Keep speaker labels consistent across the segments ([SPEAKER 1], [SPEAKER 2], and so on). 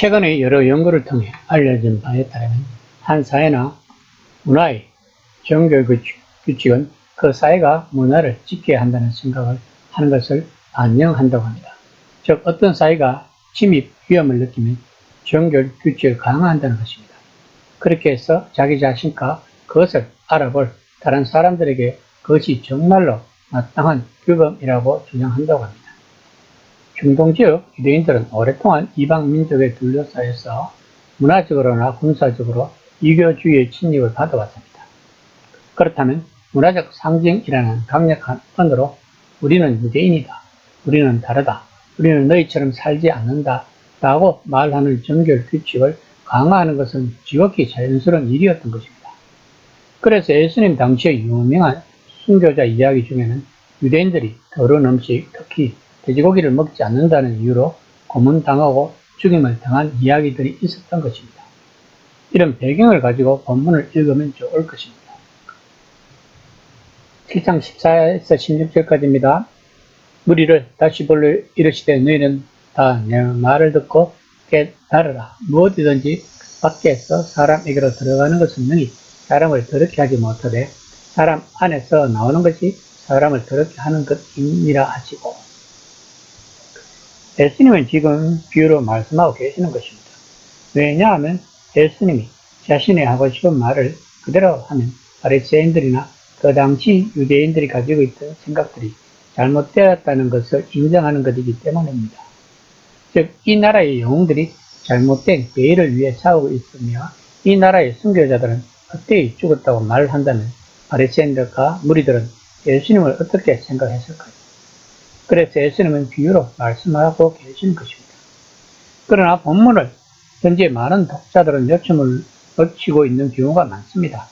[SPEAKER 1] 최근에 여러 연구를 통해 알려진 바에 따르면 한 사회나 문화의 종교 규칙은 그 사회가 문화를 지켜야 한다는 생각을 하는 것을 반영한다고 합니다. 즉 어떤 사회가 침입 위험을 느끼면 종교 규칙을 강화한다는 것입니다. 그렇게 해서 자기 자신과 그것을 알아볼 다른 사람들에게 그것이 정말로 마땅한 규범이라고 주장한다고 합니다. 중동 지역 유대인들은 오랫동안 이방 민족에 둘러싸여서 문화적으로나 군사적으로 이교주의의 침입을 받아왔습니다. 그렇다면 문화적 상징이라는 강력한 언어로 우리는 유대인이다, 우리는 다르다, 우리는 너희처럼 살지 않는다 라고 말하는 정결 규칙을 강화하는 것은 지극히 자연스러운 일이었던 것입니다. 그래서 예수님 당시의 유명한 순교자 이야기 중에는 유대인들이 더러운 음식, 특히 돼지고기를 먹지 않는다는 이유로 고문당하고 죽임을 당한 이야기들이 있었던 것입니다. 이런 배경을 가지고 본문을 읽으면 좋을 것입니다. 7장 14에서 16절까지입니다. 무리를 다시 불러 이르시되 너희는 다 내 말을 듣고 깨달으라. 무엇이든지 밖에서 사람에게로 들어가는 것은 능히 사람을 더럽게 하지 못하되 사람 안에서 나오는 것이 사람을 더럽게 하는 것이니라 하시고, 예수님은 지금 비유로 말씀하고 계시는 것입니다. 왜냐하면 예수님이 자신이 하고 싶은 말을 그대로 하면 바리새인들이나 그 당시 유대인들이 가지고 있던 생각들이 잘못되었다는 것을 인정하는 것이기 때문입니다. 즉, 이 나라의 영웅들이 잘못된 죄를 위해 싸우고 있으며 이 나라의 순교자들은 헛되이 죽었다고 말을 한다면 바리새인들과 무리들은 예수님을 어떻게 생각했을까요? 그래서 예수님은 비유로 말씀하고 계시는 것입니다. 그러나 본문을 현재 많은 독자들은 요점을 놓치고 있는 경우가 많습니다.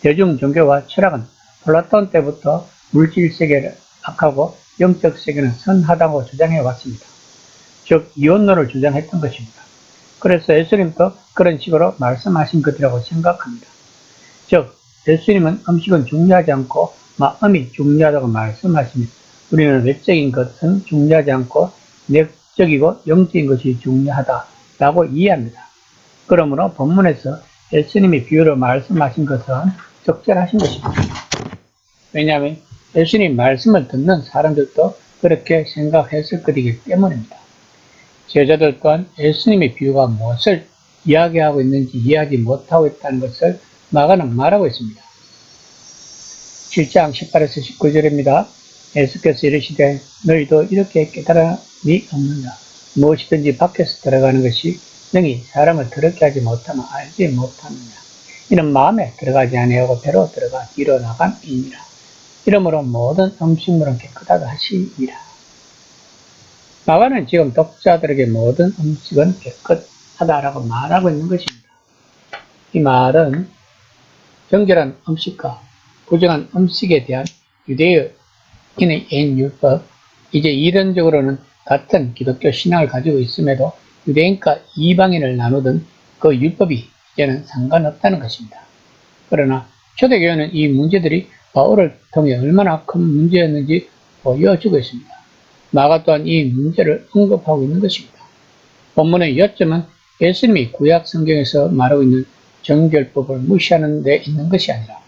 [SPEAKER 1] 대중 종교와 철학은 플라톤 때부터 물질 세계를 악하고 영적 세계는 선하다고 주장해 왔습니다. 즉 이원론을 주장했던 것입니다. 그래서 예수님도 그런 식으로 말씀하신 것이라고 생각합니다. 즉 예수님은 음식은 중요하지 않고 마음이 중요하다고 말씀하시며 우리는 외적인 것은 중요하지 않고 내적이고 영적인 것이 중요하다라고 이해합니다. 그러므로 본문에서 예수님이 비유로 말씀하신 것은 적절하신 것입니다. 왜냐하면 예수님 말씀을 듣는 사람들도 그렇게 생각했을 것이기 때문입니다. 제자들 또한 예수님의 비유가 무엇을 이야기하고 있는지 이해하지 못하고 있다는 것을 마가는 말하고 있습니다. 7장 18에서 19절입니다. 예수께서 이르시되 너희도 이렇게 깨달음이 없느냐. 무엇이든지 밖에서 들어가는 것이 능히 사람을 더럽게 하지 못하면 알지 못하느냐. 이는 마음에 들어가지 아니하고 배로 들어가 뒤로 나감이니라. 이러므로 모든 음식물은 깨끗하다 하시니라. 마가는 지금 독자들에게 모든 음식은 깨끗하다라고 말하고 있는 것입니다. 이 말은 정결한 음식과 부정한 음식에 대한 유대인의 옛 율법, 이제 이론적으로는 같은 기독교 신앙을 가지고 있음에도 유대인과 이방인을 나누던 그 율법이 이제는 상관없다는 것입니다. 그러나 초대교회는 이 문제들이 바울을 통해 얼마나 큰 문제였는지 보여주고 있습니다. 마가 또한 이 문제를 언급하고 있는 것입니다. 본문의 요점은 예수님이 구약 성경에서 말하고 있는 정결법을 무시하는 데 있는 것이 아니라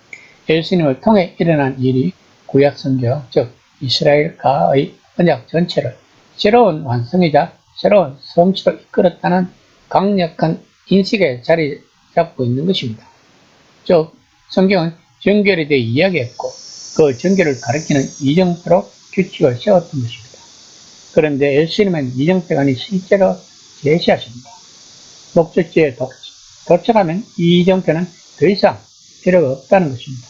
[SPEAKER 1] 예수님을 통해 일어난 일이 구약 성경, 즉 이스라엘과의 언약 전체를 새로운 완성이자 새로운 성취로 이끌었다는 강력한 인식에 자리 잡고 있는 것입니다. 즉 성경은 정결에 대해 이야기했고 그 정결을 가리키는 이정표로 규칙을 세웠던 것입니다. 그런데 예수님은 이정표가 아닌 실제로 제시하십니다. 목적지에 도착하면 이 이정표는 더 이상 필요가 없다는 것입니다.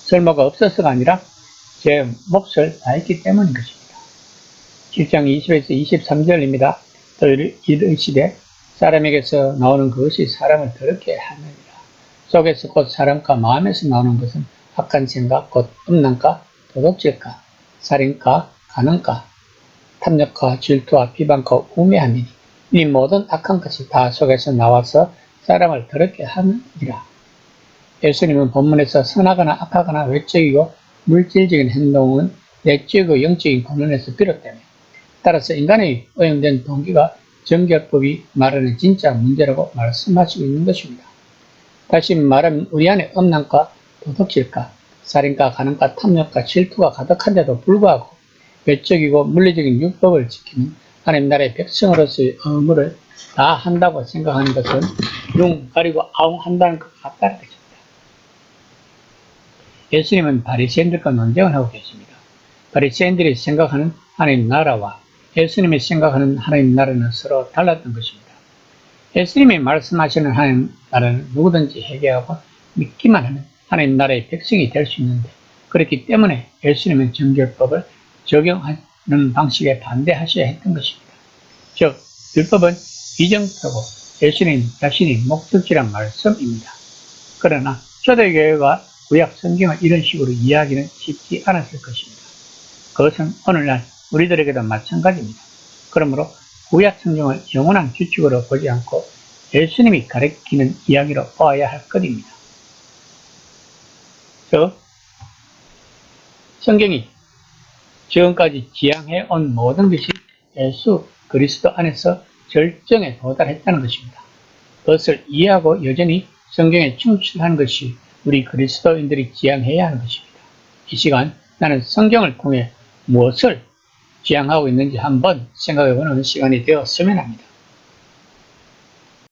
[SPEAKER 1] 쓸모가 없어서가 아니라 제 몫을 다했기 때문인 것입니다. 7장 20에서 23절입니다. 또 이르시되 사람에게서 나오는 그것이 사람을 더럽게 하느니라. 속에서 곧 사람과 마음에서 나오는 것은 악한 생각, 곧 음란과 도둑질과 살인과 간음과 탐욕과 질투와 비방과 우매함이니 이 모든 악한 것이 다 속에서 나와서 사람을 더럽게 하느니라. 예수님은 본문에서 선하거나 악하거나 외적이고 물질적인 행동은 내적이고 영적인 근원에서 비롯되며 따라서 인간의 오염된 동기가 정결법이 말하는 진짜 문제라고 말씀하시고 있는 것입니다. 다시 말하면 우리 안에 음란과 도덕질과 살인과 간음과 탐욕과 질투가 가득한데도 불구하고 외적이고 물리적인 율법을 지키는 하나님 나라의 백성으로서의 의무를 다 한다고 생각하는 것은 융 가리고 아웅 한다는 것 같다는 것입니다. 예수님은 바리새인들과 논쟁을 하고 계십니다. 바리새인들이 생각하는 하나님 나라와 예수님이 생각하는 하나님 나라는 서로 달랐던 것입니다. 예수님이 말씀하시는 하나님 나라는 누구든지 회개하고 믿기만 하면 하나님 나라의 백성이 될 수 있는데, 그렇기 때문에 예수님은 정결법을 적용하는 방식에 반대하셔야 했던 것입니다. 즉, 율법은 이정표고 예수님 자신이 목적지란 말씀입니다. 그러나 초대교회가 구약 성경을 이런 식으로 이해하기는 쉽지 않았을 것입니다. 그것은 오늘날 우리들에게도 마찬가지입니다. 그러므로 구약 성경을 영원한 규칙으로 보지 않고 예수님이 가르치는 이야기로 보아야 할 것입니다. 즉, 성경이 지금까지 지향해 온 모든 것이 예수 그리스도 안에서 절정에 도달했다는 것입니다. 그것을 이해하고 여전히 성경에 충실하는 것이 우리 그리스도인들이 지향해야 하는 것입니다. 이 시간 나는 성경을 통해 무엇을 지향하고 있는지 한번 생각해보는 시간이 되었으면 합니다.